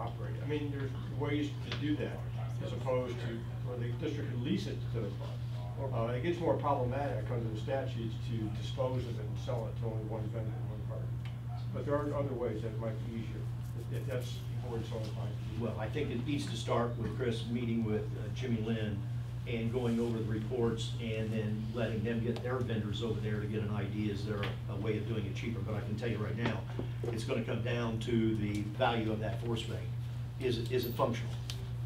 operate. I mean, there's ways to do that as opposed to, or the district could lease it to the club. It gets more problematic under the statutes to dispose of it and sell it to only one vendor in one party. But there are other ways that might be easier, if that's the board's so inclined to do. Well, I think it needs to start with Chris meeting with Jimmy Lynn and going over the reports and then letting them get their vendors over there to get an idea, is there a way of doing it cheaper? But I can tell you right now, it's gonna come down to the value of that force main. Is it functional?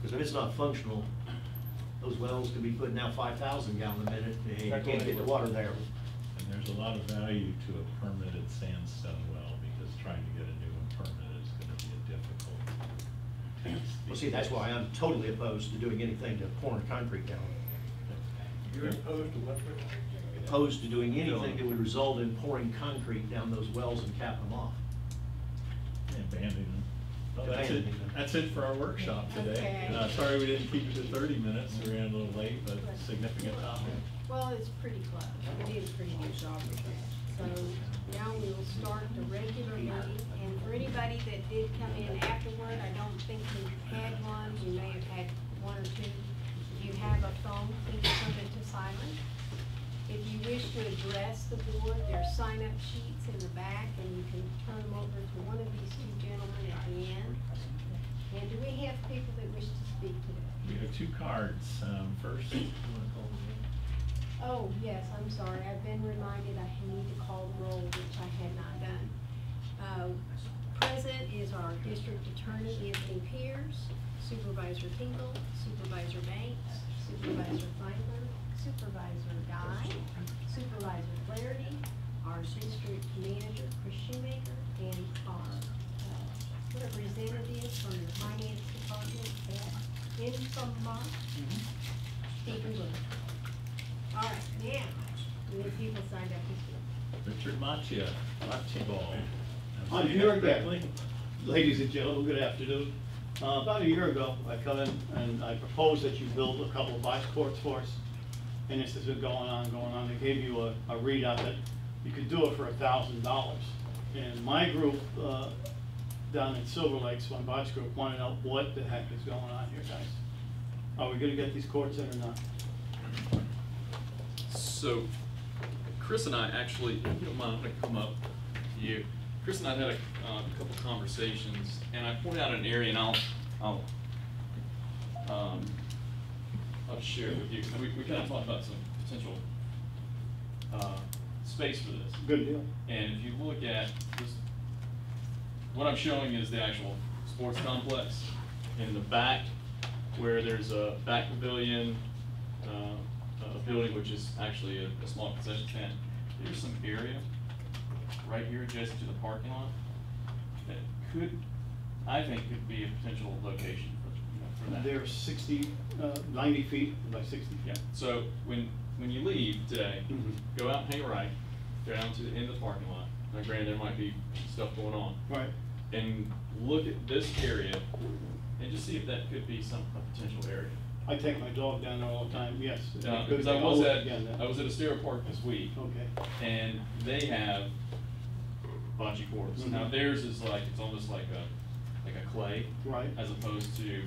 Because if it's not functional, those wells could be putting out 5,000 gallons a minute and you can't get the water there. And there's a lot of value to a permitted sandstone well, because trying to get a new one permitted is gonna be a difficult task. Well, see, that's why I'm totally opposed to doing anything to pouring concrete down. You're opposed to what? Opposed to doing anything that would result in pouring concrete down those wells and capping them off. And abandoning them. Well, Abandoning them. that's it for our workshop today. Okay. Sorry we didn't keep it to 30 minutes. We ran a little late, but significant topic. Well, it's pretty close. We did a pretty good job with that. So now we will start the regular meeting. And for anybody that did come in afterward, I don't think we had one. We may have had one or two. If you have a phone, please put it to silent. If you wish to address the board, there are sign-up sheets in the back, and you can turn them over to one of these two gentlemen at the end. And do we have people that wish to speak today? We have two cards. First, you want to call the roll? Oh, yes, I'm sorry. I've been reminded I need to call the roll, which I had not done. Present is our district attorney, Anthony Pierce, Supervisor Tingle, Supervisor Banks, Supervisor Feindler, Supervisor Guy, Supervisor Flaherty, our district manager, Chris Shoemaker, and our representatives from the finance department at Infomart, Stephen Wood. All right, now, we have people signed up to speak. Richard Macchia, Ball. I'm here again. Ladies and gentlemen, good afternoon. About a year ago, I come in and I proposed that you build a couple of box courts for us. And this has been going on. They gave you a readout that you could do it for $1,000. And my group down in Silver Lakes, one box group, wanted to know what the heck is going on here, guys. Are we gonna get these courts in or not? So, Chris and I actually, if you don't mind, I'm going to come up to you. Chris and I had a couple conversations, and I pointed out an area, and I'll share it with you. We kind of talked about some potential space for this. Good deal. And if you look at this, what I'm showing is the actual sports complex. In the back, where there's a back pavilion, a building which is actually a small concession stand, there's some area right here adjacent to the parking lot that could, I think, could be a potential location for that. They're 90 feet by 60 feet. Yeah, so when you leave today, go out and hang a right, down to the end of the parking lot. Now granted, there might be stuff going on. Right. And look at this area and just see if that could be a potential area. I take my dog down there all the time, yes. Because I was at a Stero Park this week. Okay. And they have bocce courts. Now theirs is like, it's almost like a clay. Right. As opposed to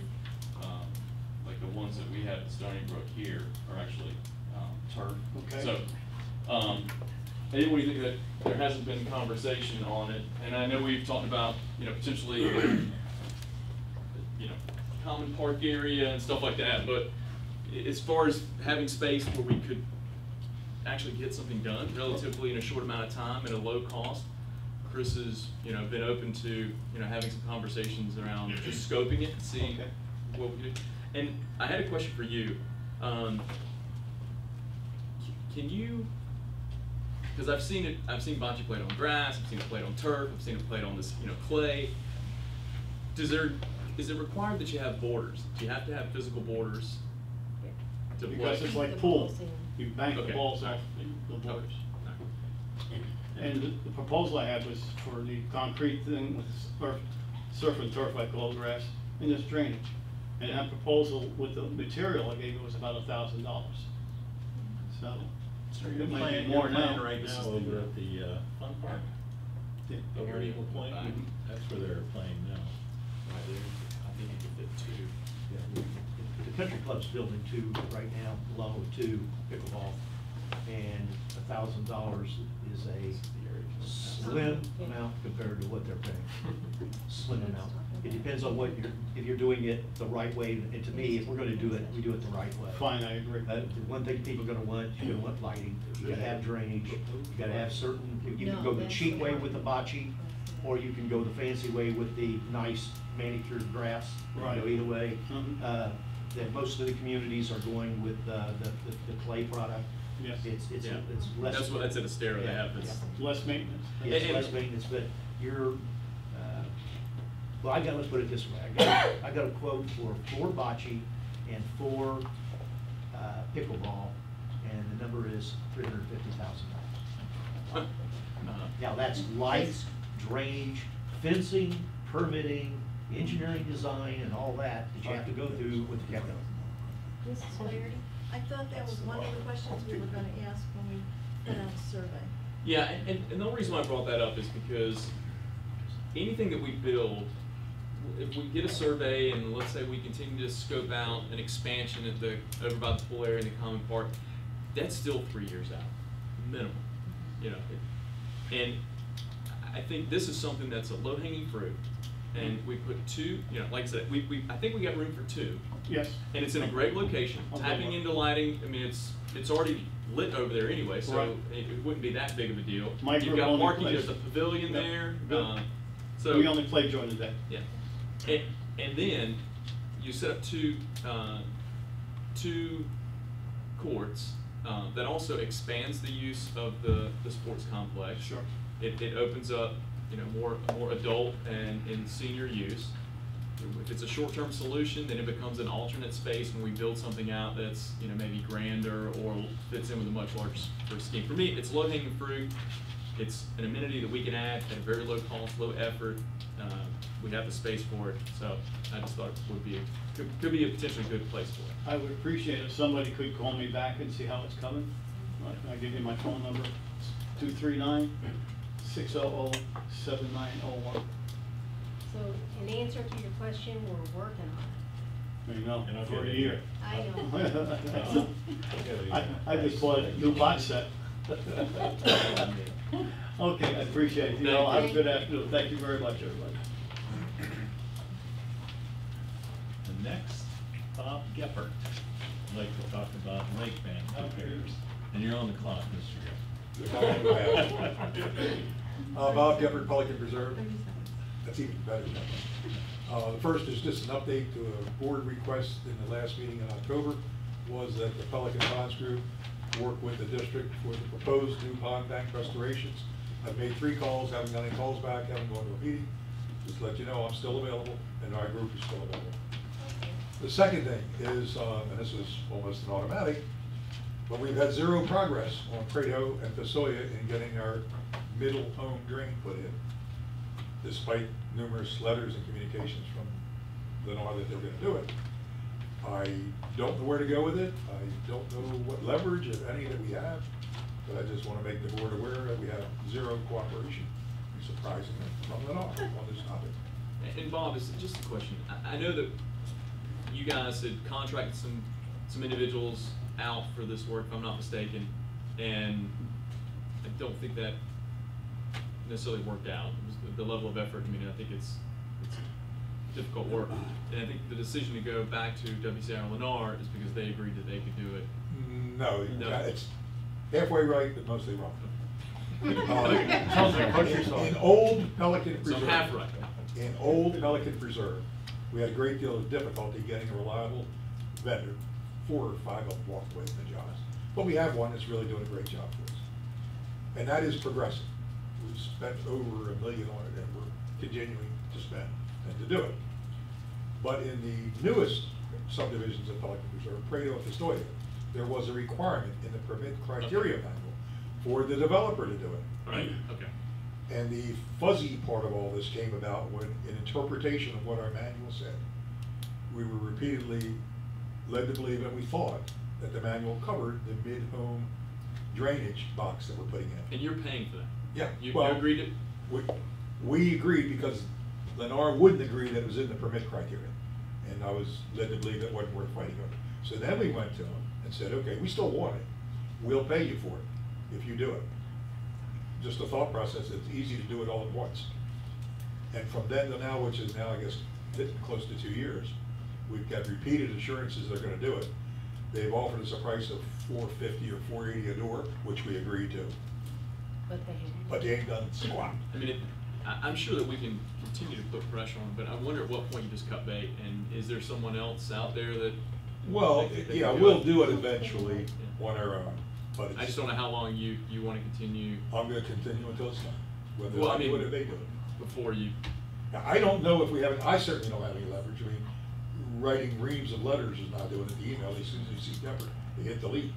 like the ones that we have at Stony Brook here are actually turf. Okay. So anybody think that there hasn't been conversation on it? And I know we've talked about, potentially common park area and stuff like that, but as far as having space where we could actually get something done relatively in a short amount of time at a low cost, Chris has been open to having some conversations around just scoping it and seeing what we do. And I had a question for you. Can you, because I've seen bocce played on grass, I've seen it played on turf, I've seen it played on this clay. Is it required that you have borders? Do you have to have physical borders to play? Because it's like pool. You bank the balls off the borders. And the proposal I had was for the concrete thing with surf and turf like all grass and this drainage. And that proposal with the material I gave you was about $1,000. So You're playing more now right now over at the fun park. Yeah. Over at Eagle Point. That's where they're playing now. country club's building two right now, along with two pickleball, and $1,000 is a slim amount compared to what they're paying. Slim amount. It depends on what if you're doing it the right way, and to me, if we're gonna do it, we do it the right way. Fine, I agree. The one thing people are gonna want, you're gonna want lighting, you gotta have drainage, you gotta have certain, you can go the cheap way with the bocce, or you can go the fancy way with the nice manicured grass. Right. You know, either way. Mhm. That most of the communities are going with the clay product. Yes. It's Yeah. less. That's at Estero, they Yeah, have this. Less maintenance. Yeah, it's And- less maintenance, but you're, well, let's put it this way, I got a quote for 4 bocce and 4 pickleball, and the number is $350,000. Now, that's lights, drainage, fencing, permitting, engineering design, and all that you have to go through with the county. Mrs. Flaherty? I thought that was one of the questions we were gonna ask when we put out a survey. Yeah, and the only reason why I brought that up is because anything that we build, if we get a survey and let's say we continue to scope out an expansion at over by the pool area in the common park, that's still 3 years out, minimum, you know. And I think this is something that's a low-hanging fruit, and we put 2, you know, like I said, I think we got room for 2. Yes. And it's in a great location, I'll go tapping with it. into lighting, I mean, it's already lit over there anyway, so Right. it wouldn't be that big of a deal. My You've group got only parking, plays- there's a pavilion Yep. there, Good. so. We only play during the day. Yeah, and then you set up two courts, that also expands the use of the sports complex. Sure. It opens up, you know, more adult and senior use. If it's a short-term solution, then it becomes an alternate space when we build something out that's, you know, maybe grander or fits in with a much larger scheme. For me, it's low-hanging fruit. It's an amenity that we can add at a very low cost, low effort. We have the space for it, so I just thought it could be a potentially good place for it. I would appreciate if somebody could call me back and see how it's coming. I give you my phone number, 239-600-7901. So in answer to your question, we're working on There you go, And I'll for get a it. year. it. I know. I just bought a new box set. Okay, I appreciate it. You all have a good afternoon. Thank you very much, everybody. And next, Bob Geppert. I'd like to talk about lake band repairs. And you're on the clock, Mr. Geppert. Bob Geppert, Pelican Preserve. That's even better. The first is just an update to a board request in the last meeting in October, was that the Pelican Ponds Group work with the district for the proposed new pond bank restorations. I've made 3 calls, haven't got any calls back, haven't gone to a meeting. Just to let you know, I'm still available, and our group is still available. The second thing is, and this is almost an automatic, but we've had 0 progress on Prado and Pasoya in getting our middle home drain put in, despite numerous letters and communications from Lennar that they're gonna do it. I don't know where to go with it. I don't know what leverage, if any, that we have, but I just wanna make the board aware that we have 0 cooperation, surprisingly, from Lennar on this topic. And Bob, it's just a question. I know that you guys had contracted some individuals out for this work, if I'm not mistaken, and I don't think that necessarily worked out. It was the level of effort. I mean, I think it's difficult work, and I think the decision to go back to WCR Lennar is because they agreed that they could do it. No, No. it's halfway right, but mostly wrong. Sounds like countryside. In old Pelican So Preserve. half right. In old Pelican Preserve, we had a great deal of difficulty getting a reliable vendor. 4 or 5 of them walked away from the jobs. But we have one that's really doing a great job for us. And that is progressive. We've spent over $1 million on it, and we're continuing to spend and to do it. But in the newest subdivisions of Pelican Preserve, Prado and Pistoia, there was a requirement in the permit criteria manual for the developer to do it. Right. Okay. And the fuzzy part of all this came about when, in interpretation of what our manual said, we were repeatedly led to believe, and we thought, that the manual covered the mid-home drainage box that we're putting in. And you're paying for that. Yeah, You well, agreed to. We agreed because Lennar wouldn't agree that it was in the permit criteria. And I was led to believe it wasn't worth fighting over. So then we went to them and said, okay, we still want it. We'll pay you for it if you do it. Just a thought process, it's easy to do it all at once. And from then to now, which is now, I guess, close to 2 years, we've got repeated assurances they're gonna do it. They've offered us a price of $450 or $480 a door, which we agreed to, but they ain't done squat. I mean, I'm sure that we can continue to put pressure on, but I wonder at what point you just cut bait, and is there someone else out there that? Well, that can yeah, do we'll it? do it eventually on our own, but I just don't know how long you wanna continue I'm gonna continue until it's done, whether Well, I I do mean- it or they do it. before you. Now, I don't know if we have, I certainly don't have any leverage. I mean, writing reams of letters is not doing it, the email, as soon as you see Pepper, they hit delete.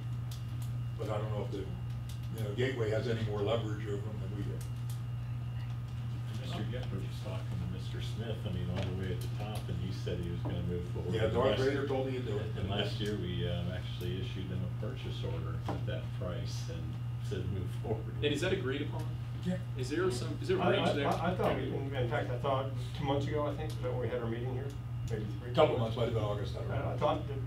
But I don't know if the, Gateway has any more leverage over them than we do. Mr. Gephardt was talking to Mr. Smith, I mean, all the way at the top, and he said he was gonna move forward. Yeah, And Darth last- Vader told me to do it. And last year, we actually issued them a purchase order at that price and said move forward. And is that agreed upon? Yeah. Is there a I range there? thought, in fact, I thought 2 months ago, I think, is that when we had our meeting here, maybe 3. Couple months, might have been August, I don't I know. thought that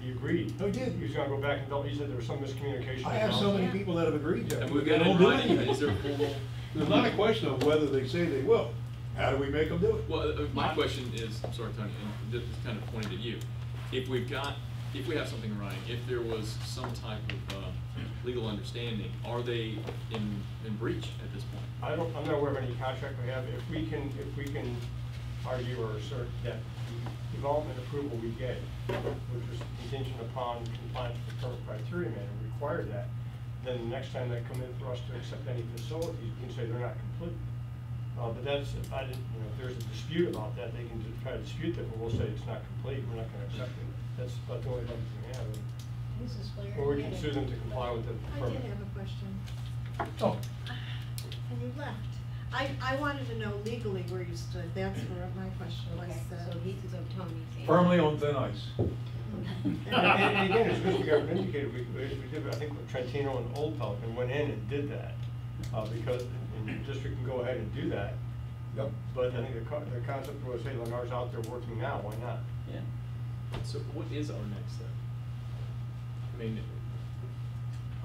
he agreed. Oh, he did? He was gonna go back and tell, he said there was some miscommunication. I have so many Yeah. people that have agreed to it. Have we They got it don't in do writing? anything. Is there a formal? There's not a question of whether they say they will. How do we make them do it? Well, my question is, I'm sorry, Tony, and this is kind of pointed at you. If we have something in writing, if there was some type of legal understanding, are they in breach at this point? I'm not aware of any contract we have. If we can argue or assert that the development approval we get, which was contingent upon compliance with the current criteria man, and require that, then the next time they come in for us to accept any facilities, we can say they're not complete. But that's, if if there's a dispute about that, they can try to dispute that, but we'll say it's not complete, we're not gonna accept it. That's about the only leverage we have. Mrs. Flair? Or we can sue them to comply with the I permit. did have a question, Oh, and you left. I wanted to know legally where you stood, that's where my question was. Okay, so Tony's. firmly on thin ice. And again, as Mr. Governor indicated, we did, I think Trentino and Old Pelican went in and did that, because, and the district can go ahead and do that. Yep. But I think the concept was, hey, Lennar's out there working now, why not? Yeah. So what is our next step? I mean,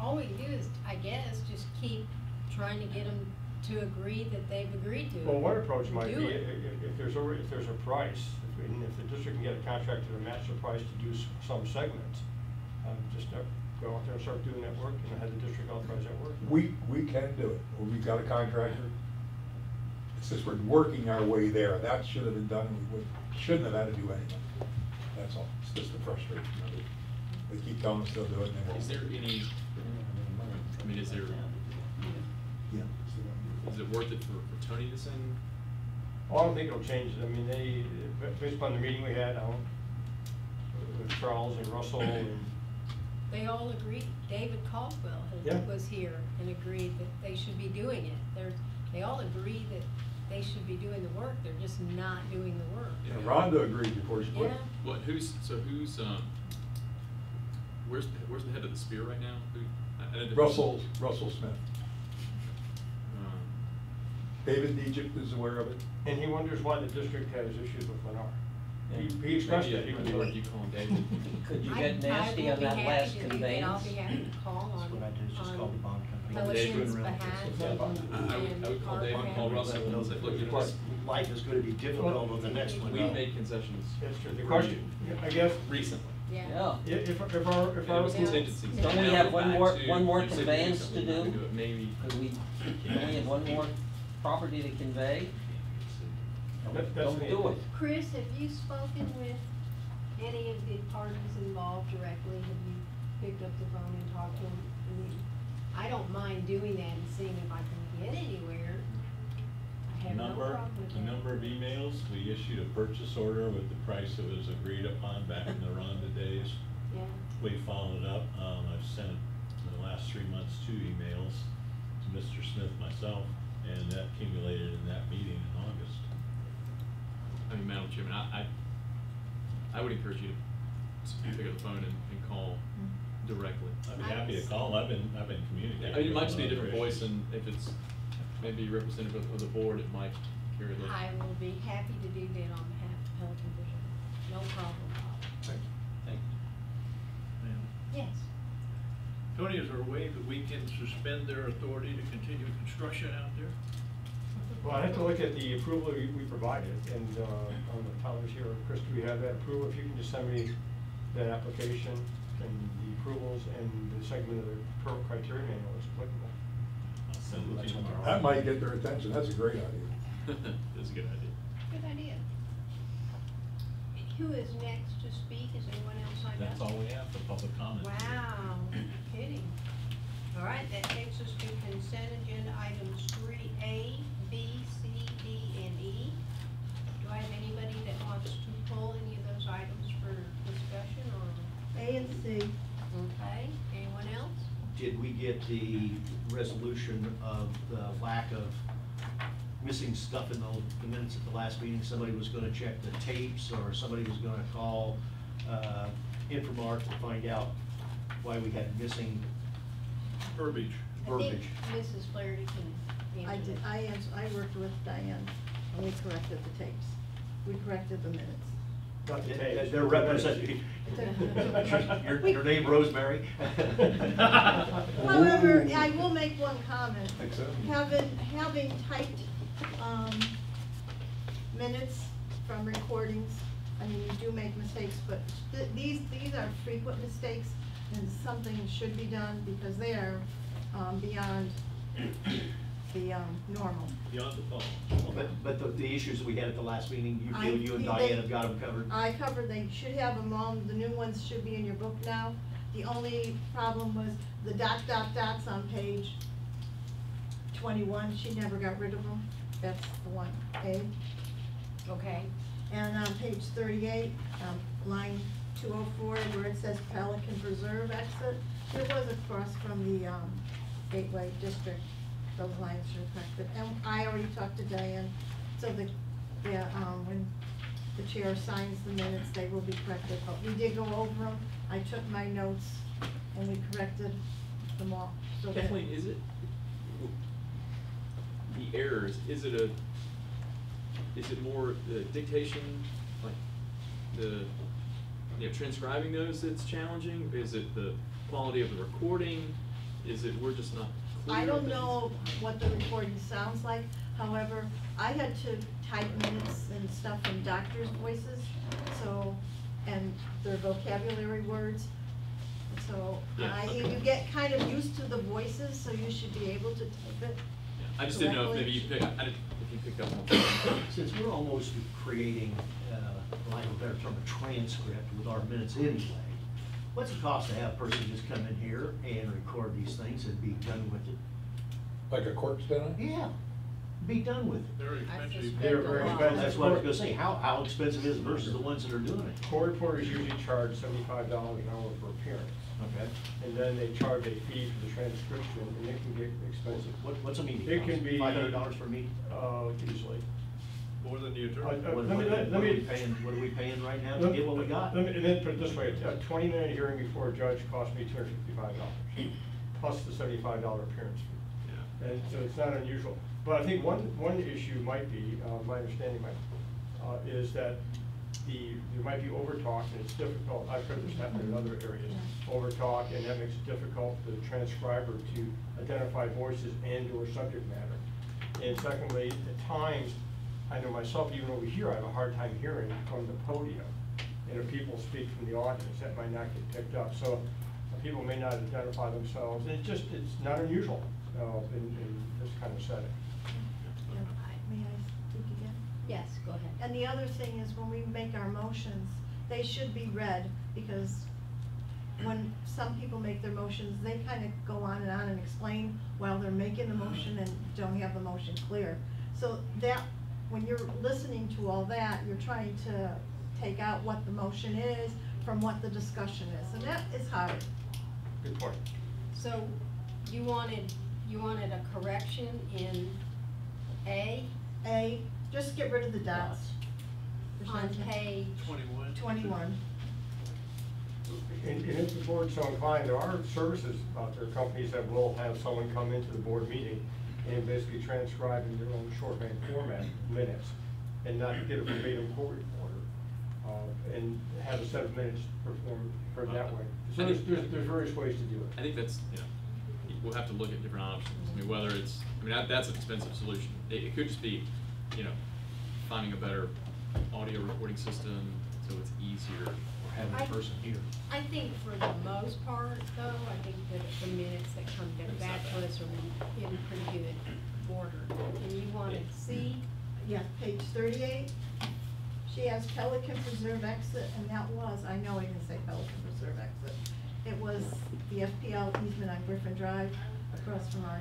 All we can do is, I guess, just keep trying to get them to agree that they've agreed to it. Well, one approach might Do be, it. if there's a price, if the district can get a contractor to match the price to do some segments, just go out there and start doing that work, and have the district authorize that work. We can do it, or we've got a contractor. It's just we're working our way there. That should have been done, and we shouldn't have had to do anything. That's all. It's just the frustration of it. They keep telling us they'll do it, and they won't. is there any, I mean, is Yeah. it worth it for Tony to send? Well, I don't think it'll change it. I mean, based upon the meeting we had, with Charles and Russell and. They all agreed, David Caldwell Yeah. was here and agreed that they should be doing it. They all agree that they should be doing the work, they're just not doing the work. And Rhonda agreed before she quit. Yeah. What, who's where's the head of the spear right now? I don't know. Russell Smith. Um, David Egypt is aware of it. And he wonders why the district has issues with Lennar. He expressed maybe that. it would be worth you calling David. Could you I- get nasty I on will be that happy last to do that. conveyance? I'll be happy to call on. That's what I do, is just call the bond company. Pelican's David. behalf. I would call David and call Russell and say, look, you know, this- Life is gonna be difficult on the next one. we've made concessions. That's true. The question, I guess, Recently. Yeah. Yeah. if our, And it was Yeah. contingencies. Don't Now we we're have one back more- to, one more you said we conveyance something, to we do? could it. Maybe. Could we only have one more property to convey? That's Don't an- do it. Chris, have you spoken with any of the parties involved directly? Have you picked up the phone and talked to them? I mean, I don't mind doing that and seeing if I can get anywhere. I have no problem with that. A number of emails, we issued a purchase order with the price that was agreed upon back in the Rhonda days. Yeah. We followed up, I've sent in the last 3 months 2 emails to Mr. Smith, myself, and that accumulated in that meeting in August. I mean, Madam Chairman, I would encourage you to pick up the phone and call directly. I'd be happy to call, I've been communicating. I mean, it might just be a with different other voice, issues. and if it's maybe representative of the board, it might carry the. I will be happy to do that on behalf of Pelican Vision, no problem. Tony, is there a way that we can suspend their authority to continue construction out there? Well, I have to look at the approval we provided, and on the powers here, Chris, do we have that approval? If you can just send me that application and the approvals and the segment of the criteria manual is applicable. I'll send it to you tomorrow. That might get their attention, that's a great idea. That's a good idea. Good idea. Who is next to speak? Is anyone else signed up? That's all we have for public comment. Wow, no kidding. All right, that takes us to consent agenda items 3A, B, C, D, and E. Do I have anybody that wants to pull any of those items for discussion or? A and C. Okay, anyone else? Did we get the resolution of the lack of missing stuff in the minutes at the last meeting? Somebody was gonna check the tapes, or somebody was gonna call Infomart to find out why we had missing Verbiage. verbiage. I think Mrs. Flaherty can answer that. I worked with Diane, and we corrected the tapes. We corrected the minutes. Not the tapes. They're representing, your name Rosemary? However, I will make one comment. Accept. Having typed, minutes from recordings, I mean, you do make mistakes, but these are frequent mistakes, and something should be done, because they are, beyond the, normal. Beyond the phone. But the issues we had at the last meeting, you I feel you and feel Diane they- have got them covered? I covered, they should have them all, the new ones should be in your book now. The only problem was the dots on page 21, she never got rid of them. That's the one, okay? Okay, And on page 38, line 204, where it says Pelican Preserve exit, there was a cross from the Gateway District. Those lines should corrected. And I already talked to Diane, so when the chair signs the minutes, they will be corrected. But we did go over them. I took my notes and we corrected them all. So that- Kathleen, is it, the errors, is it more the dictation, like the, transcribing those that's challenging? Is it the quality of the recording? Is it, we're just not clear? I don't on know what the recording sounds like, however, I had to type minutes and stuff in doctors' voices, so, and their vocabulary words, so, Yeah, okay. you get kind of used to the voices, so you should be able to type it. Yeah, I just didn't know if maybe you picked, if you picked up on. Since we're almost creating, for lack of a better term, a transcript with our minutes anyway, what's it cost to have a person just come in here and record these things and be done with it? Like a court steno? Yeah, be done with it. Very expensive. They're very expensive. That's what I was gonna say, how expensive is it versus the ones that are doing it? Court reporters usually charge $75 an hour for appearance. Okay. And then they charge a fee for the transcription, and it can get expensive. What's a meeting? It can be $500 for a meeting? Easily. More than the attorney. Let me. What are we paying right now to get what we got? Let me, and then put it this way, a 20-minute hearing before a judge cost me $255, plus the $75 appearance fee. Yeah. And so it's not unusual. But I think one issue might be, my understanding might, is that there might be overtalk, and it's difficult, I've heard this happen in other areas, overtalk, and that makes it difficult for the transcriber to identify voices and or subject matter. And secondly, at times, I know myself, even over here, I have a hard time hearing from the podium. And if people speak from the audience, that might not get picked up. So people may not identify themselves, and it's not unusual in this kind of setting. May I speak again? yes, go ahead. And the other thing is, when we make our motions, they should be read, because when some people make their motions, they kind of go on and explain while they're making the motion and don't have the motion clear. So that, when you're listening to all that, you're trying to take out what the motion is from what the discussion is, and that is hard. Good point. So you wanted a correction in A Just get rid of the dots. on page 21. 21. And if the board's so inclined, there are services out there, companies that will have someone come into the board meeting and basically transcribe in their own shorthand format minutes, and not get a verbatim court reporter. and have a set of minutes heard that way. So I there's think- various ways to do I it. think that's, you know, we'll have to look at different options. I mean, whether it's, I mean, that's an expensive solution. It could just be, you know, finding a better audio recording system so it's easier. Or having a person here. I think for the most part, though, I think that the minutes that come back to us are in pretty good order. And you wanted C? Yeah, page 38. She has Pelican Preserve exit, and that was, I know I didn't say Pelican Preserve exit. It was the FPL easement on Griffin Drive across from our,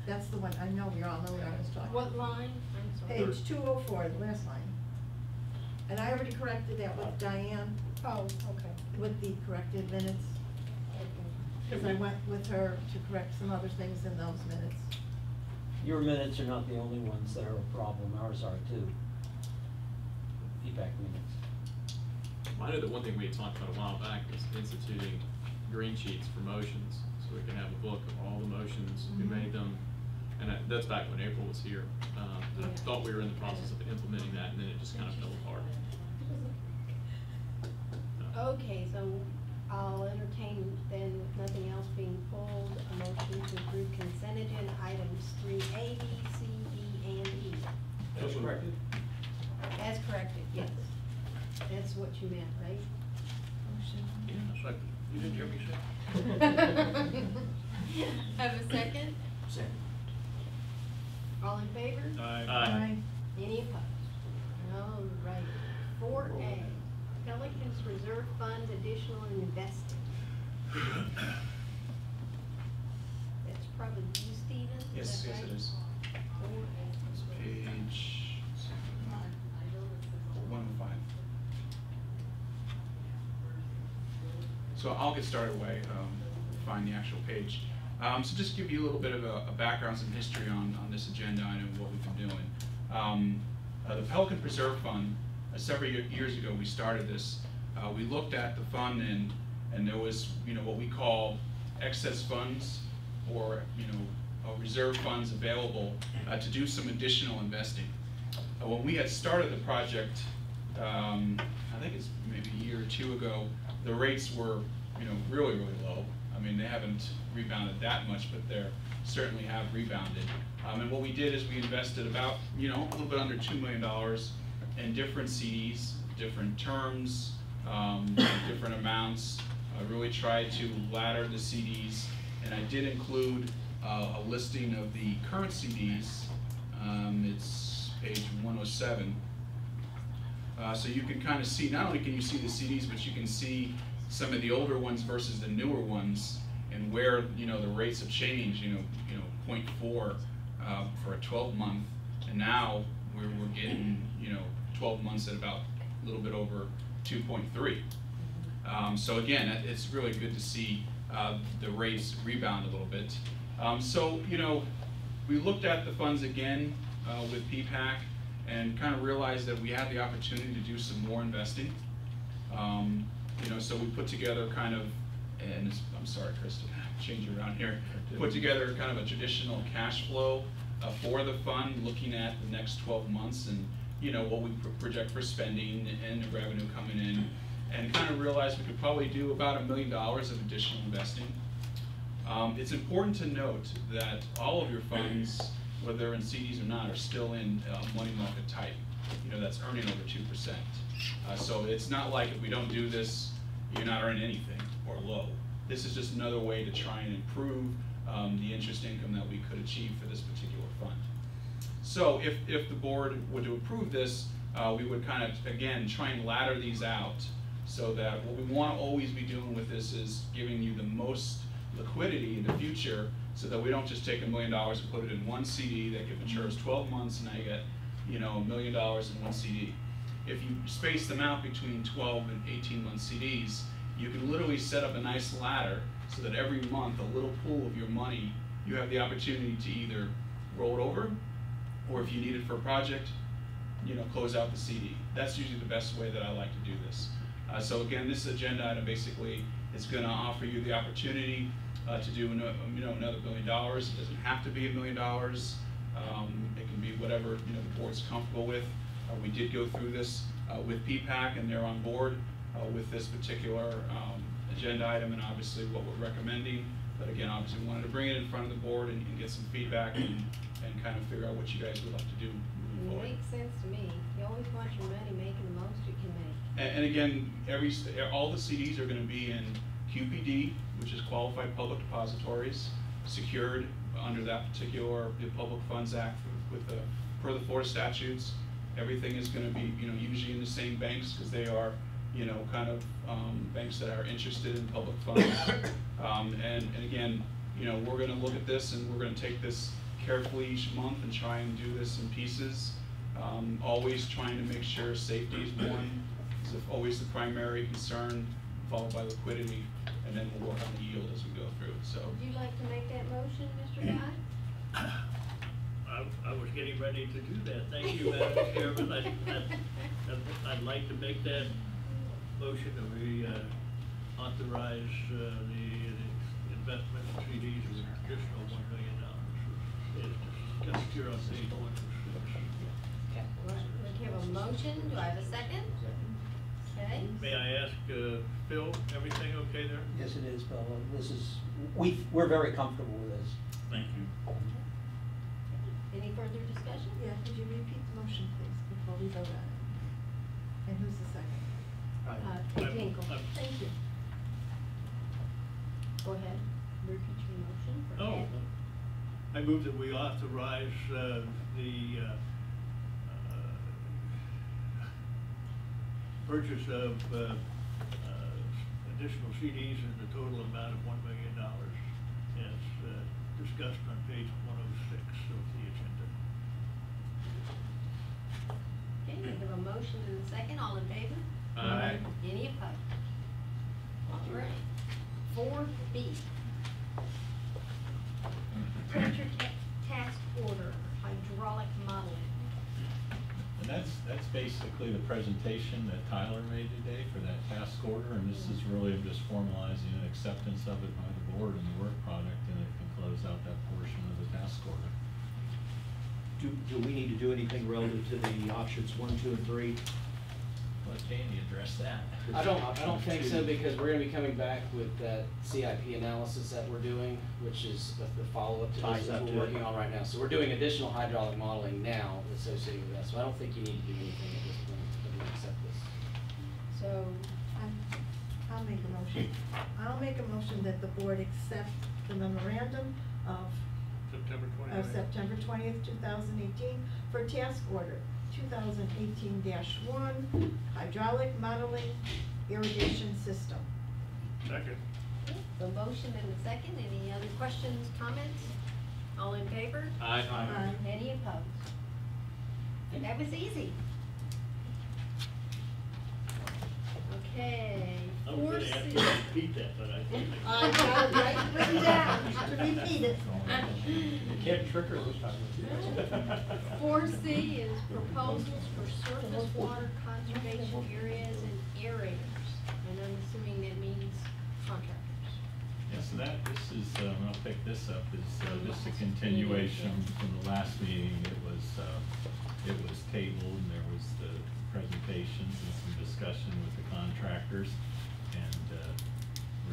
that's the one, I know we all know what I was talking about. What line? I'm sorry. Page 204, the last line. And I already corrected that with Diane, Oh, okay. with the corrected minutes. Because I went with her to correct some other things in those minutes. Your minutes are not the only ones that are a problem, ours are too. Feedback minutes. I know that one thing we had talked about a while back was instituting green sheets for motions, so we can have a book of all the motions, who made them, and that's back when April was here. I Yeah. thought we were in the process of implementing that, and then it just kind of fell apart. Okay, so I'll entertain then, with nothing else being pulled, a motion to approve consent agenda items 3A, B, C, D, and E. That's corrected. As corrected, yes. That's what you meant, right? Yeah, it's like, you didn't hear me say? Have a second? Second. All in favor? Aye. Any opposed? All right. 4A, Pelicans Reserve Fund additional investing. That's probably you, Stephen? Yes, yes it is. 4A. Page 105. So I'll get started away, find the actual page. So just give you a little bit of a background, some history on this agenda item, what we've been doing. The Pelican Preserve Fund, several years ago we started this. We looked at the fund and there was, you know, what we call excess funds or, you know, reserve funds available to do some additional investing. When we had started the project, I think it's maybe a year or two ago, the rates were, you know, really, really low. I mean, they haven't rebounded that much, but they certainly have rebounded. And what we did is we invested about, you know, a little bit under $2 million in different CDs, different terms, different amounts. I really tried to ladder the CDs, and I did include a listing of the current CDs. It's page 107. So you can kind of see, not only can you see the CDs, but you can see some of the older ones versus the newer ones, and where, you know, the rates have changed. You know, 0.4 for a 12-month, and now we're getting, you know, 12 months at about a little bit over 2.3. So again, it's really good to see the rates rebound a little bit. So, you know, we looked at the funds again with PPAC and kind of realized that we had the opportunity to do some more investing. You know, so we put together kind of, and I'm sorry, Chris, to change it around here, put together kind of a traditional cash flow for the fund, looking at the next 12 months and, you know, what we project for spending and the revenue coming in, and kind of realized we could probably do about $1 million of additional investing. It's important to note that all of your funds, whether they're in CDs or not, are still in money market type. You know, that's earning over 2%. So it's not like if we don't do this, you're not earning anything or low. This is just another way to try and improve the interest income that we could achieve for this particular fund. So if the board were to approve this, we would kind of, again, try and ladder these out so that what we want to always be doing with this is giving you the most liquidity in the future, so that we don't just take $1 million and put it in one CD that matures 12 months, and now you get, you know, $1 million in one CD. If you space them out between 12 and 18-month CDs, you can literally set up a nice ladder so that every month a little pool of your money, you have the opportunity to either roll it over, or if you need it for a project, you know, close out the CD. That's usually the best way that I like to do this. So again, this agenda item basically is going to offer you the opportunity to do, you know, another $1 billion. It doesn't have to be $1 million. It can be whatever, you know, the board's comfortable with. We did go through this with PPAC, and they're on board with this particular agenda item and obviously what we're recommending. But again, obviously, we wanted to bring it in front of the board and get some feedback and kind of figure out what you guys would like to do moving It forward. makes sense to me. You always want your money making the most you can make. And again, all the CDs are gonna be in QPD, which is Qualified Public Depositories, secured under that particular Public Funds Act per the Florida statutes. Everything is gonna be, usually in the same banks, because they are, kind of banks that are interested in public funds. And again, we're gonna look at this and we're gonna take this carefully each month and try and do this in pieces. Always trying to make sure safety is one, is always the primary concern, followed by liquidity, and then we'll work on the yield as we go through it, so. Would you like to make that motion, Mr. Guy? I was getting ready to do that. Thank you, Madam Chairman. I'd like to make that motion that we authorize the investment in CDs of an additional $1 million. It's discussed here on page 106. We have a motion. Do I have a second? Okay. May I ask, Phil, everything okay there? Yes, it is, Bill. We're very comfortable with this. Thank you. Any further discussion? Yeah, could you repeat the motion, please, before we vote on it? And who's the second? Tinkle. Thank you. Go ahead. Repeat your motion. for Oh, Ed. I move that we authorize the purchase of additional CDs in the total amount of $1 million as discussed on page 106 of the agenda. Okay, we have a motion and a second. All in favor? Aye. Any opposed? All right. 4B. Printer task order, hydraulic modeling. And that's basically the presentation that Tyler made today for that task order, and this is really just formalizing an acceptance of it by the board and the work product, and it can close out that portion of the task order. Do we need to do anything relative to the options 1, 2, and 3? Let Danny address that. I don't think so, because we're gonna be coming back with that CIP analysis that we're doing, which is the follow-up to Ties this up that to we're it. working on right now. So we're doing additional hydraulic modeling now associated with that, so I don't think you need to do anything at this point if we accept this. So, I'll make a motion. I'll make a motion that the board accept the memorandum of September 20th. September 20th, 2018, for task order 2018-1, hydraulic modeling irrigation system. Second. The motion and the second. Any other questions, comments? All in favor? Aye. Aye. Any opposed? That was easy. Okay. I was gonna ask you to repeat that, but I think. I got it right written down to repeat it. You can't trick her this time. 4C is proposals for surface water conservation areas and aerators. And I'm assuming that means contractors. Yeah, so this is, I'll pick this up, is just a continuation from the last meeting. It was tabled, and there was the presentations and some discussion with the contractors, and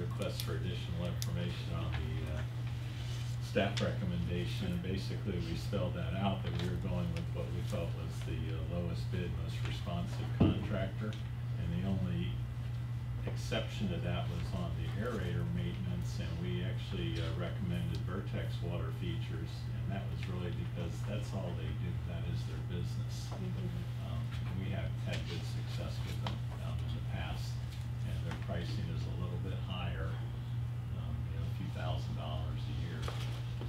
requests for additional information on the staff recommendation. And basically, we spelled that out, that we were going with what we felt was the lowest bid, most responsive contractor, and the only exception to that was on the aerator maintenance, and we actually recommended Vertex water features, and that was really because that's all they do, that is their business. We have had good success with them in the past, and their pricing is a little bit higher, a few $1,000s a year,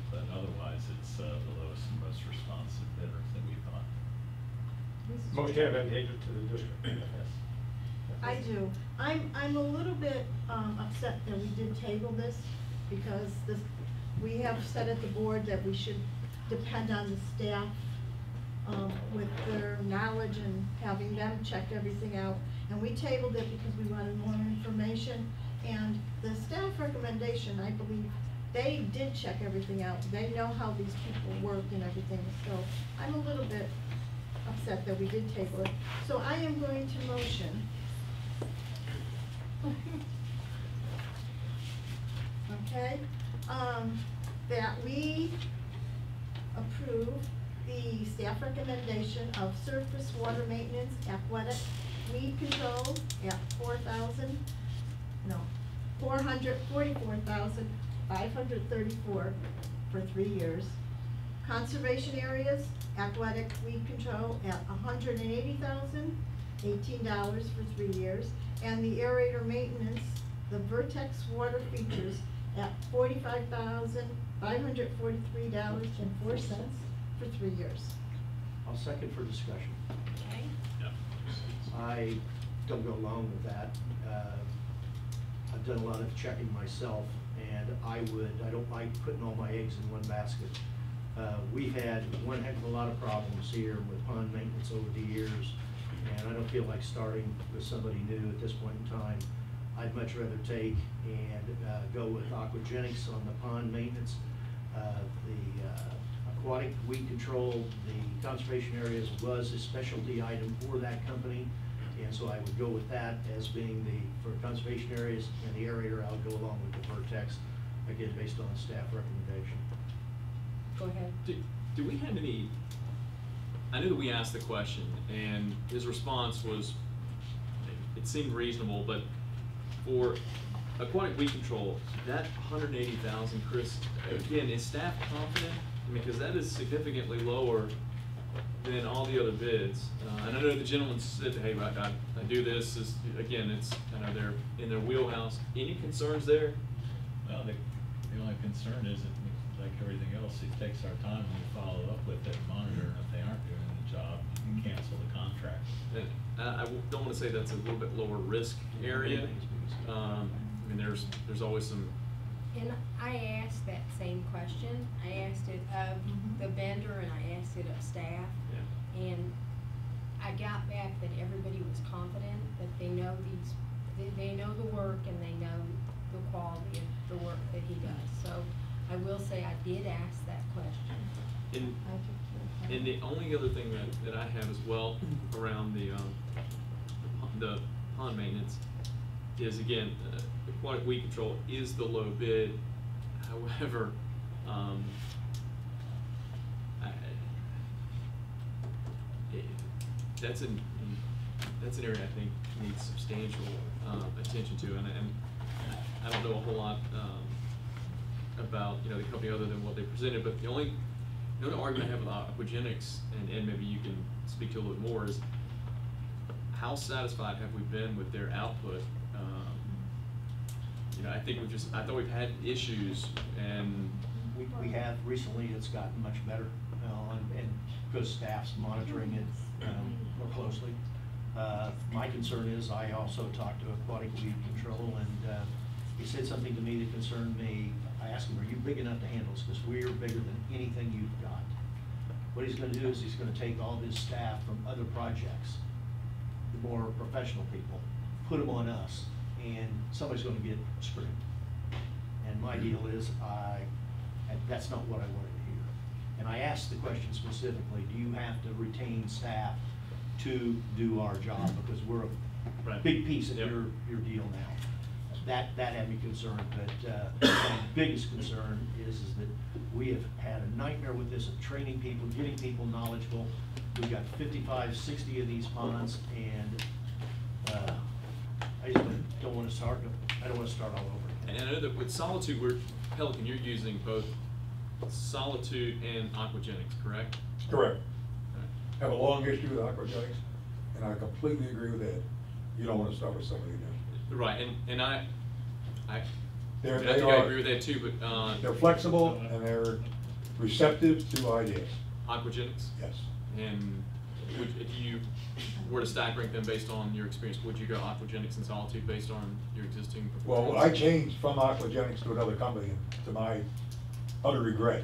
but otherwise it's the lowest and most responsive bidder that we thought. Most advantageous to the district. Yes. I do. I'm a little bit upset that we did table this, because we have said at the board that we should depend on the staff with their knowledge and having them check everything out. And we tabled it because we wanted more information. And the staff recommendation, I believe, they did check everything out. They know how these people work and everything. So I'm a little bit upset that we did table it. So I am going to motion. Okay, that we approve the staff recommendation of surface water maintenance, athletic weed control at $444,534 for 3 years. Conservation areas, athletic weed control at $180,000, $18 for 3 years. And the aerator maintenance, the Vertex water features at $45,543.04 for 3 years. I'll second for discussion. Okay. I don't go along with that. I've done a lot of checking myself, and I don't like putting all my eggs in one basket. We've had one heck of a lot of problems here with pond maintenance over the years, and I don't feel like starting with somebody new at this point in time. I'd much rather take and go with aquagenics on the pond maintenance, the aquatic weed control. The conservation areas was a specialty item for that company, and so I would go with that as being for conservation areas, and the aerator I would go along with the Vertex, again based on staff recommendation. Go ahead. Do we have any, I know that we asked the question, and his response was, it seemed reasonable, but for aquatic weed control, that 180,000, Chris, again, is staff confident? I mean, because that is significantly lower than all the other bids. And I know the gentleman said, hey, I do this, again, it's kind of in their wheelhouse. Any concerns there? Well, the only concern is that, like everything else, it takes our time and we follow up with it, monitor, and if they aren't doing the job, you can cancel the contract. And I don't want to say that's a little bit lower risk area. I mean, there's always some. And I asked that same question. I asked it of the vendor and I asked it of staff. Yeah. And I got back that everybody was confident that they know they know the work and they know the quality of the work that he does. So I will say I did ask that question. And the only other thing that I have as well around the pond maintenance is, again, aquatic weed control is the low bid. However, that's an area I think needs substantial attention to, and I don't know a whole lot about the company other than what they presented, but the only argument I have with aquagenics, and maybe you can speak to a little bit more, is how satisfied have we been with their output? I think I thought we've had issues, and we have recently. It's gotten much better, and because staff's monitoring it more closely. My concern is I also talked to aquatic weed control, and he said something to me that concerned me. I asked him, "Are you big enough to handle this? Because we're bigger than anything you've got." What he's going to do is he's going to take all his staff from other projects, the more professional people, put them on us, and somebody's going to get screwed. And my deal is, that's not what I wanted to hear. And I asked the question specifically, do you have to retain staff to do our job? Because we're a big piece of your deal now. That had me concerned, but my biggest concern is that we have had a nightmare with this of training people, getting people knowledgeable. We've got 55, 60 of these ponds, and I just don't want to start. I don't want to start all over again. And I know that with Solitude, Pelican, you're using both Solitude and aquagenics, correct? Correct. Right. Have a long history with aquagenics, and I completely agree with Ed. You don't want to start with somebody new. Right, and I They think I agree with that too, but they're flexible and they're receptive to ideas. aquagenics? Yes. And if you were to stack rank them based on your experience, would you go aquagenics and Solitude based on your existing performance? Well, I changed from aquagenics to another company, to my utter regret.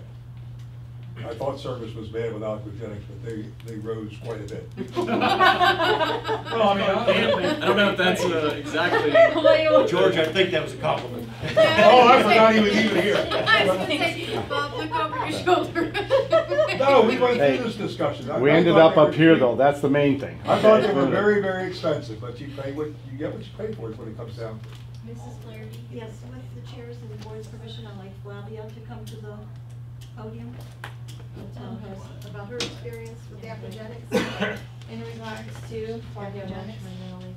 I thought service was bad with aquagenics, but they rose quite a bit. Well, I mean, I don't know if that's exactly. George, I think that was a compliment. Oh, I forgot he was even here. I was going to say, Bob, look over your shoulder. No, we went Hey, through this discussion. We I ended thought up they up were here cheap. though, that's the main thing. I thought they Okay. were very, very expensive, but you pay what, you get what you pay for is what it comes down to. Mrs. Flaherty? Yes, with the chairs and the board's permission, I'd like Flavia to come to the podium and tell us about her experience with the aquagenics. In regards to Aquagenics.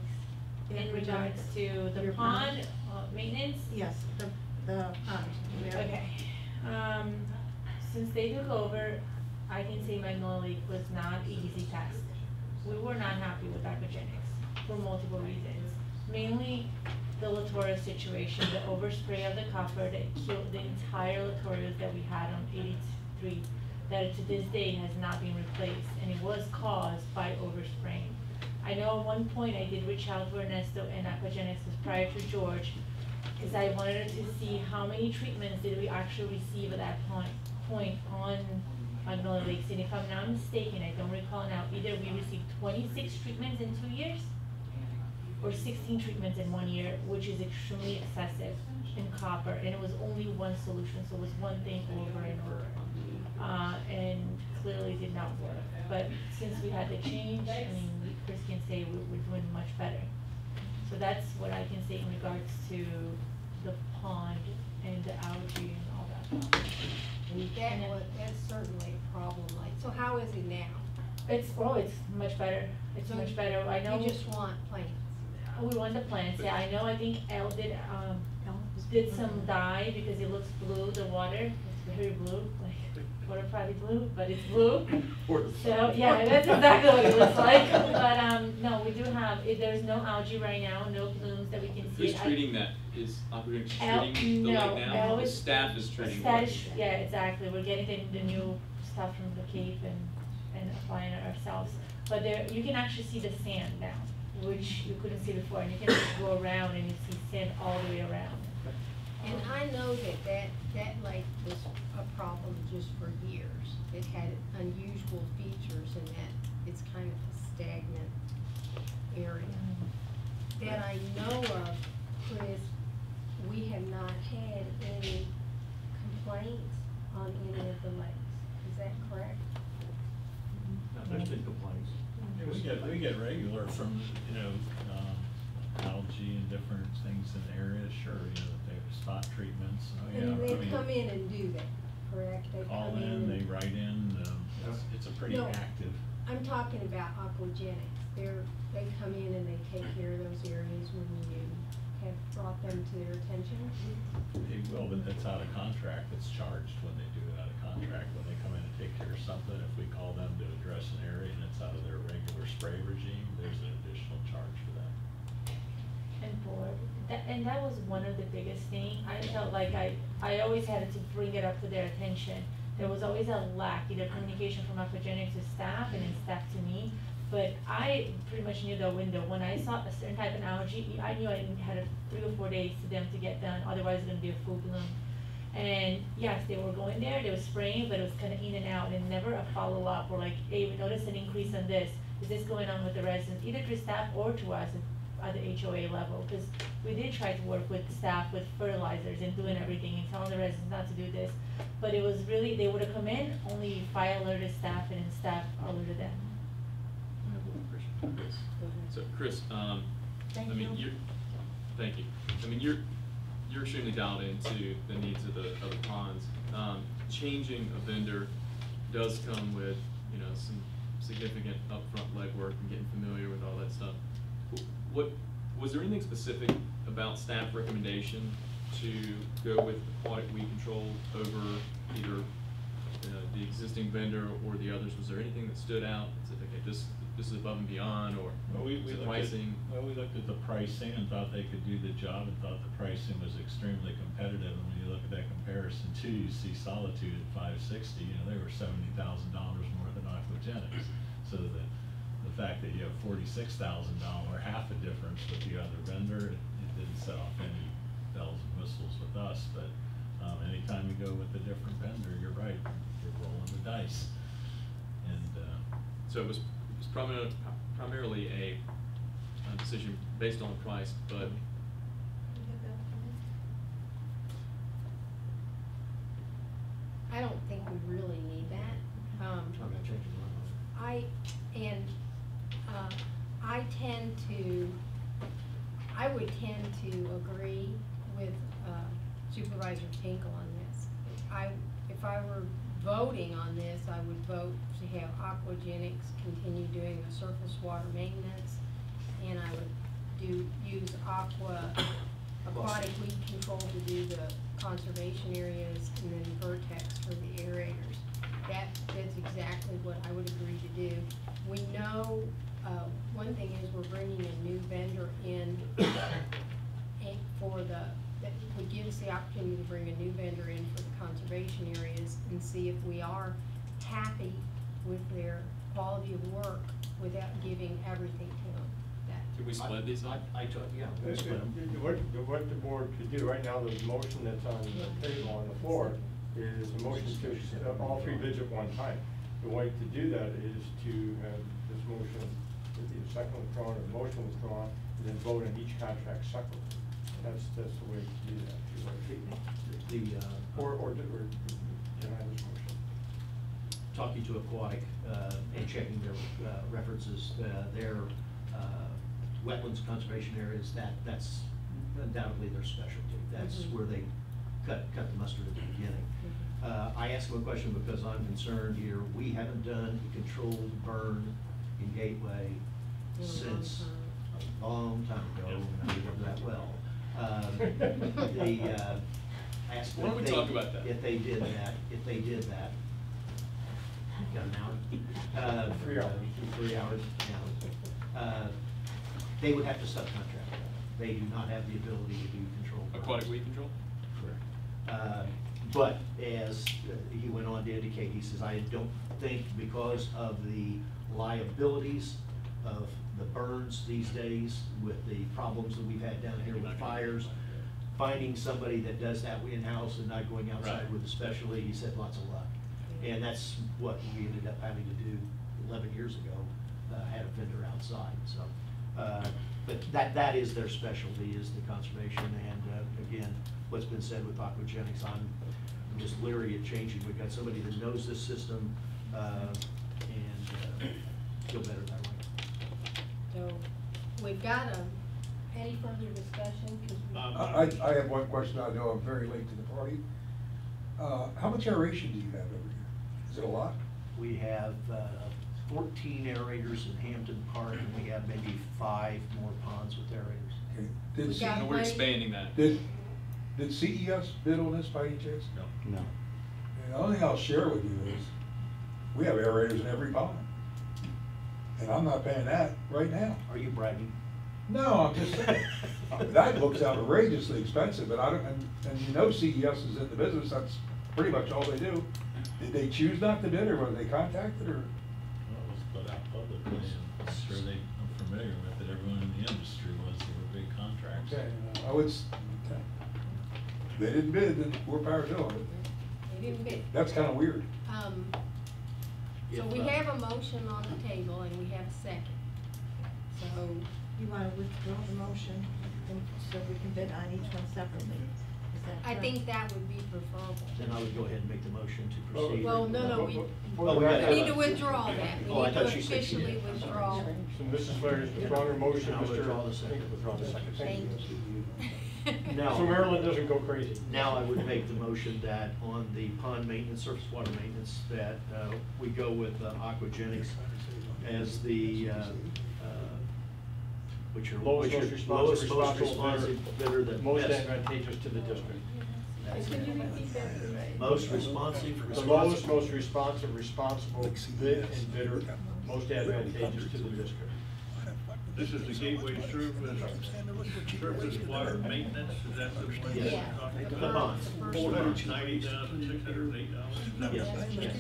in regards to the Your pond maintenance? Yes, the pond. Okay, since they took over, I can say Magnolia Lake was not an easy task. We were not happy with aquagenics for multiple reasons. Mainly the Latoria situation, the overspray of the copper that killed the entire Latorias that we had on 83, that to this day has not been replaced, and it was caused by overspraying. I know at one point I did reach out to Ernesto and Aquagenics prior to George, because I wanted to see how many treatments did we actually receive at that point on Magnolia Lakes. And if I'm not mistaken, I don't recall now, either we received 26 treatments in 2 years or 16 treatments in 1 year, which is extremely excessive in copper, and it was only one solution, so it was one thing over and over. And clearly did not work. But since we had the change, I mean, Chris can say we're doing much better. So that's what I can say in regards to the pond and the algae and all that stuff. That's certainly a problem, like, so how is it now? It's much better. It's much better. I know. You just want plants? We want the plants, yeah. I know, I think Elle did some dye because it looks blue, the water. It's very blue, like water probably blue, but it's blue. So, yeah, that's exactly what it looks like. But, no, we do have, there's no algae right now, no blooms that we can see. Who's treating that? Is Aquagenics Elle- treating the no, lake now? Elle The is- staff is treating the Staff lake. is- Yeah, exactly. We're getting the new stuff from the Cape and applying it ourselves. But there, you can actually see the sand now, which you couldn't see before, and you can just go around and you see sand all the way around. And I know that lake was a problem just for years. It had unusual features in that it's kind of a stagnant area. That I know of, Chris, we have not had any complaints on any of the lakes. Is that correct? No, there's been complaints. Yeah, we get regular from, algae and different things in the area, sure, they spot treatments, oh yeah. And I they mean, come in and do that, correct? They call come in, they and- write in, it's a pretty No. active. I'm talking about aquagenics. They come in and they take care of those areas when you have brought them to their attention? They will, but that's out of contract, it's charged when they do it out of contract, when they come in and take care of something, if we call them to address an area and it's out of their regular spray regime, there's an additional charge for that. And that was one of the biggest thing. I felt like I always had to bring it up to their attention. There was always a lack, either communication from Aquagenics to staff and then staff to me. But I pretty much knew the window. When I saw a certain type of algae, I knew I had 3 or 4 days to them to get done, otherwise it's gonna be a full bloom. And yes, they were going there, they were spraying, but it was kind of in and out, and never a follow-up, or like, hey, we noticed an increase on this. Is this going on with the residents, either to staff or to us at the HOA level? Because we did try to work with staff with fertilizers and doing everything and telling the residents not to do this. But it was really, they would have come in, only fire alerted staff, and then staff alerted them. I have one question. So, Chris, I mean, thank you. I mean, you're extremely dialed into the needs of the ponds. Changing a vendor does come with, some significant upfront legwork and getting familiar with all that stuff. Was there anything specific about staff recommendation to go with aquatic weed control over either the existing vendor or the others? Was there anything that stood out? Said, okay, this is above and beyond, or We was it looked pricing? we looked at the pricing and thought they could do the job and thought the pricing was extremely competitive. And when you look at that comparison too, you see Solitude at $560, they were $70,000 more than Aquagenics. So the fact that you have $46,000, half a difference with the other vendor, it didn't set off any bells and whistles with us. But anytime you go with a different vendor, you're right, you're rolling the dice. And So it was primarily a decision based on price, but I don't think we really need that. I'm not changing my mind. I would tend to agree with Supervisor Tinkle on this. If I were voting on this, I would vote to have Aquagenics continue doing the surface water maintenance, and I would use aquatic weed control to do the conservation areas, and then Vertex for the aerators. That's exactly what I would agree to do. We know, one thing is we're bringing a new vendor in that would give us the opportunity to bring a new vendor in for the conservation areas and see if we are happy with their quality of work without giving everything to them. Can we split these up? Yeah, we'll split 'em. What the board could do right now, the motion that's on the table on the floor is a motion to all three bids at one time. The way to do that is to have this motion, the second withdrawn, or the motion withdrawn, and then vote on each contract separately. That's the way to do that. Or deny this motion. Talking to Aquatic and checking their references, their wetlands conservation areas, that's undoubtedly their specialty. That's where they cut the mustard at the beginning. I asked them a question because I'm concerned here. We haven't done a controlled burn in Gateway since a long time ago, and I remember that well. I asked them Why don't we talk about that? if they did that, got an hour? 3 hours. 3 hours, yeah. They would have to subcontract that. They do not have the ability to do control. Aquatic weed control? Correct. But as he went on to indicate, he says, I don't think because of the liabilities of the burns these days with the problems that we've had down here with fires, finding somebody that does that in-house and not going outside Right. with a specialty, he said lots of luck. And that's what we ended up having to do 11 years ago, had a vendor outside, so. But that is their specialty, is the conservation, and again, what's been said with aquagenics, I'm just leery at changing. We've got somebody that knows this system, and feel better that way. So, we've got any further discussion? 'Cause we- I have one question. I know I'm very late to the party. How much aeration do you have over here? Is it a lot? We have 14 aerators in Hampton Park, and we have maybe 5 more ponds with aerators. Okay. We Did, got No, we're expanding that. did CES bid on this by any chance? No. No. And the only thing I'll share with you is, we have aerators in every pond. And I'm not paying that right now. Are you bragging? No, I'm just saying, that looks outrageously expensive, but I don't, and you know CES is in the business, that's pretty much all they do. Did they choose not to bid, or were they contacted, or? Well, it was put out publicly, and I'm sure I'm familiar with it. Everyone in the industry was, they were big contracts. Okay, I would, okay. They didn't bid, then more power to them, They didn't bid. but that's kinda weird. So we have a motion on the table and we have a second. So, You wanna withdraw the motion, and so we can bid on each one separately? Is that I correct? think that would be preferable. Then I would go ahead and make the motion to proceed. Well, no, we Oh, we gotta- need to withdraw that. We Oh, I need to thought she said she officially did. withdraw. So Mrs. Flaherty's withdrawing her motion, I'll withdraw the second. Mr. Withdraw the second. Thank you. Now- So Maryland doesn't go crazy. Now I would make the motion that on the pond maintenance, surface water maintenance, that we go with Aquagenics as the, which are Lowest, most responsive, lowest responsible responsive bidder that Most best. advantageous to the district. Could you repeat that? Most responsive. The lowest, most responsive, responsible bid and bidder, most advantageous to the district. This is the Gateway surface water maintenance, is that the one Yes. you're talking The about? bonds. $90,608. Yes, yes.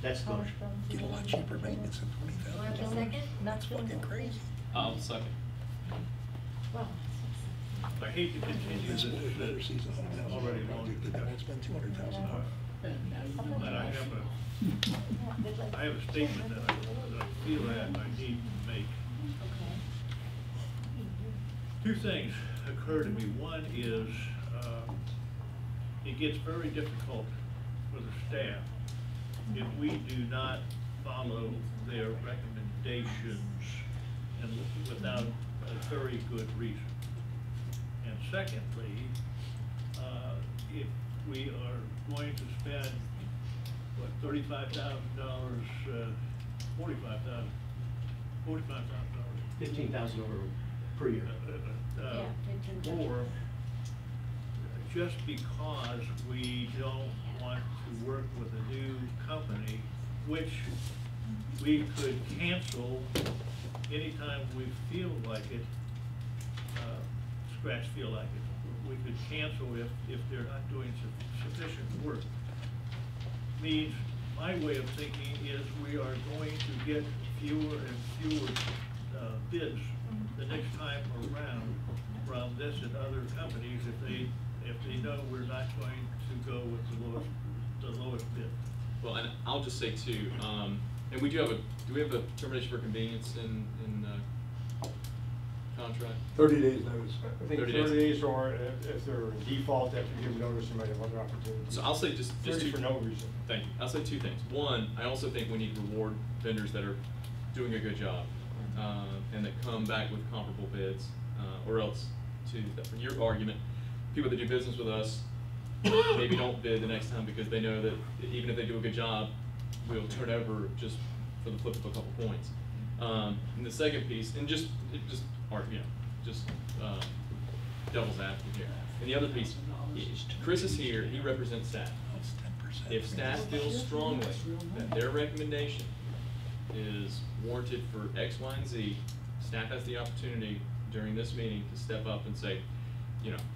That's the motion. Get a lot cheaper maintenance than Do I have a second? That's fucking crazy. I'll second. I hate to continue this, already long. It's been $200,000. But I have a statement that I feel that I need to make. Two things occur to me. One is, it gets very difficult for the staff if we do not follow their recommendations and without a very good reason. And secondly, if we are going to spend, what, $35,000, $45,000, $15,000 per year. Yeah, 15,000. Or just because we don't want to work with a new company, which we could cancel anytime we feel like it, feel like it. We could cancel if they're not doing sufficient work. Means, my way of thinking is we are going to get fewer and fewer bids the next time around from this and other companies if they know we're not going to go with the lowest bid. Well, and I'll just say too, and we do we have a termination for convenience in contract? 30 days notice. I think 30 30 days. days, or if they're in default after giving notice, they might have other opportunities. So I'll say just 30 two, for no reason. Thank you. I'll say two things. One, I also think we need to reward vendors that are doing a good job and that come back with comparable bids, or else, for your argument, people that do business with us maybe don't bid the next time because they know that even if they do a good job, we'll turn over just for the flip of a couple points. And the second piece, and just devil's advocate here. And the other piece, Chris is here, he represents staff. If staff feels strongly that their recommendation is warranted for X, Y, and Z, staff has the opportunity during this meeting to step up and say,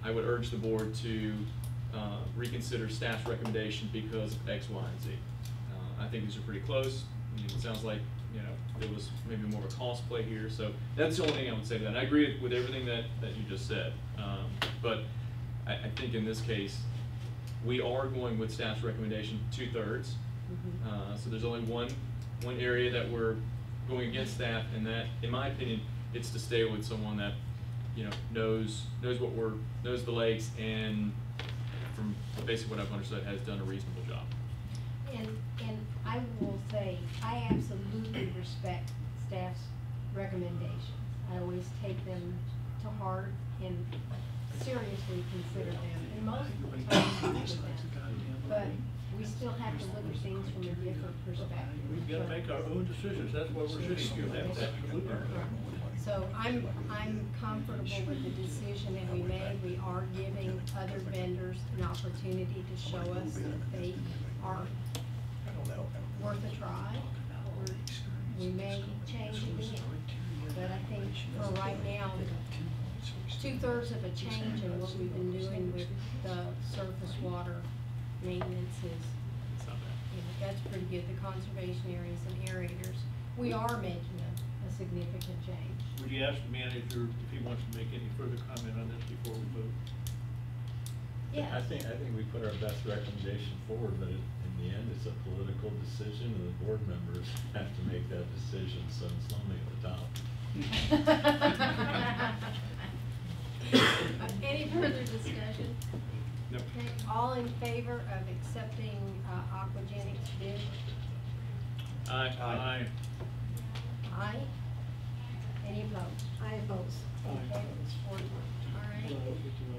I would urge the board to reconsider staff's recommendation because of X, Y, and Z. I think these are pretty close. It sounds like there was maybe more of a cost play here, so that's the only thing I would say to that. And I agree with everything that you just said, but I think in this case, we are going with staff's recommendation 2/3. So there's only one area that we're going against staff, and that, in my opinion, it's to stay with someone that knows the lakes, and from basically what I've understood, has done a reasonable job. And I will say, I absolutely respect staff's recommendations. I always take them to heart and seriously consider them, and most of the time I agree with them. But we still have to look at things from a different perspective. We've got to make our own decisions, that's why we're sitting here, that's absolutely. So I'm comfortable with the decision that we made. We are giving other vendors an opportunity to show us that they are worth a try. We may change again, but I think for right now, 2/3 of a change in what we've been doing with the surface water maintenance is, that's pretty good. The conservation areas and aerators, we are making a significant change. Would you ask the manager if he wants to make any further comment on this before we vote? Yeah. I think we put our best recommendation forward, but in the end, it's a political decision, and the board members have to make that decision, so it's lonely at the top. Any further discussion? No. Okay, all in favor of accepting Aquagenics bid? Aye. Aye. Aye. Any opposed? I oppose. Okay, it's 4-1. All right.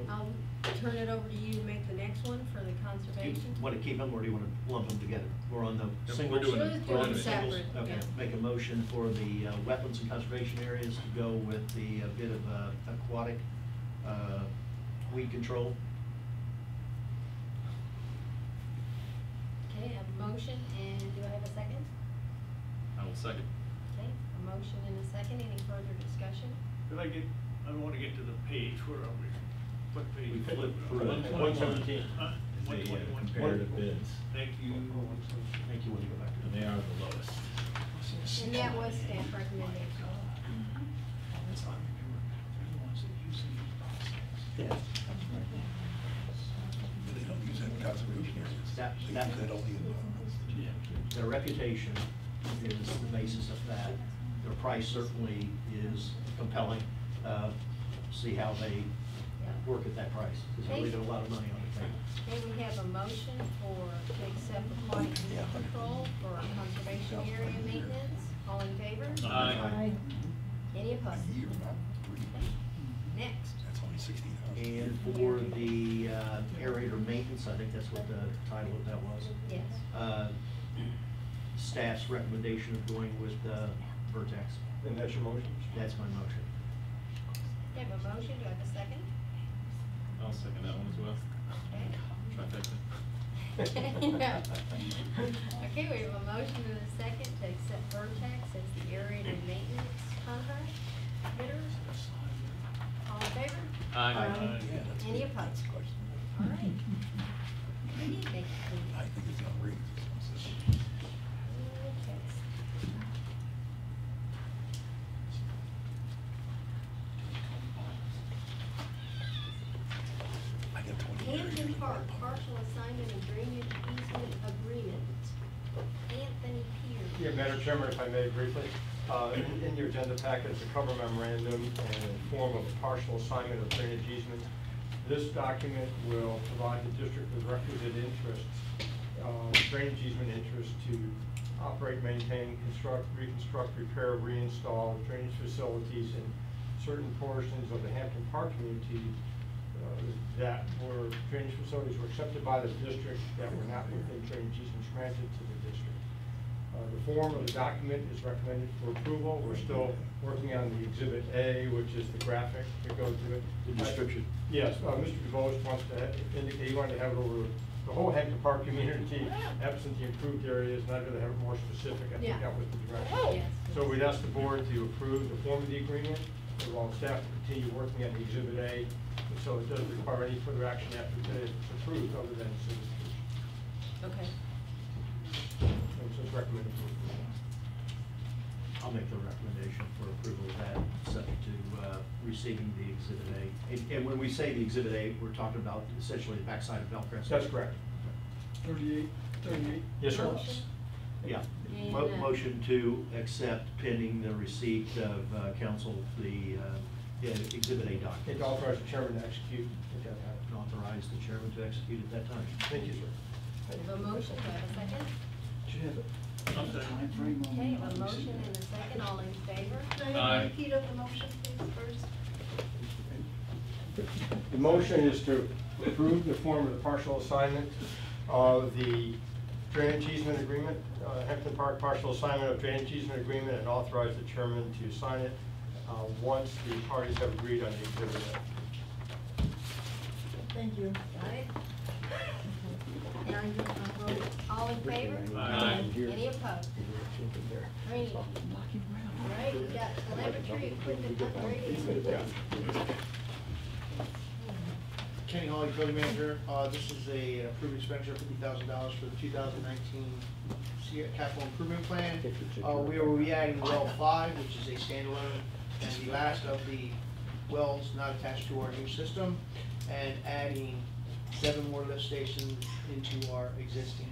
I'll turn it over to you to make the next one for the Do you conservation. want to keep them, or do you want to lump them together? We're on the Yep, singles. we're doing Let's do We're on them the singles? separate, Okay, yeah. make a motion for the wetlands and conservation areas to go with the bit of aquatic weed control. Okay, I have a motion, and do I have a second? I will second. Okay, a motion and a second. Any further discussion? I don't want to get to the page, where are we? What page? We flipped through it. 117. Huh? The 121. comparative bids, Thank you. Thank you when you go back to and they are the lowest. And that was staff recommendation. Yeah. They don't use that in conservation areas. That- They that- use that only in Their reputation is the basis of that. Their price certainly is compelling. See how they work at that price, because we're leaving a lot of money on the table. Okay, we have a motion to accept aquatic weed control for conservation area maintenance. All in favor? Aye. Any opposed? Next. That's only 16 And for the aerator maintenance, I think that's what the title of that was. Yes. Staff's recommendation of going with Vertex. And that's your motion? That's my motion. We have a motion, do I have a second? I'll second that one as well. Trifecta. Okay, we have a motion and a second to accept Vertex as the aerator maintenance contract bidders. All in favor? Aye. Any opposed? All right. We did make it. I think it's outrageous. Okay. I got 20 Hampton Park partial assignment and drainage easement agreement. Anthony Pierce. Yeah, Madam Chairman, if I may briefly, in your agenda packet is a cover memorandum and a form of partial assignment of drainage easement. This document will provide the district with requisite interests, drainage easement interest to operate, maintain, construct, reconstruct, repair, reinstall drainage facilities in certain portions of the Hampton Park community that were, drainage facilities were accepted by the district that were not within drainage easements granted to the district. The form of the document is recommended for approval. We're still working on the Exhibit A, which is the graphic that goes with it. The description. Yes, Mr. DeVos wants to indicate, he wanted to have it over the whole Hampton Park community, absent the improved areas, and I'd rather have it more specific. I think that was the direction. Yes. So we'd ask the board to approve the form of the agreement, allow staff to continue working on the Exhibit A, so it doesn't require any further action after today it's approved, other than signatures. Okay. And so it's recommended for approval. I'll make the recommendation for approval of that, subject to receiving the Exhibit A. And when we say the Exhibit A, we're talking about essentially the backside of Bellcrest. That's correct. 38. Yes, sir. Motion? Yeah. And, Motion to accept pending the receipt of council, the Exhibit A document. And to authorize the chairman to execute at that time. And authorize the chairman to execute at that time. Thank you, sir. We have a motion, do I have a second? I'll second. Okay, a motion and a second, all in favor? Can I repeat of the motion, please, first? The motion is to approve the form of the partial assignment of the drainage easement agreement, Hampton Park partial assignment of drainage easement agreement, and authorize the chairman to sign it once the parties have agreed on the Exhibit A. Thank you. Got it? Now you can vote. All in favor? Aye. Any opposed? Great. All right, we got telemetry equipment upgrades. Kenny Hawley, Code Manager. This is a approved expenditure of $50,000 for the 2019 capital improvement plan. We will be adding well 5, which is a standalone and the last of the wells not attached to our new system, and adding 7 more lift stations into our existing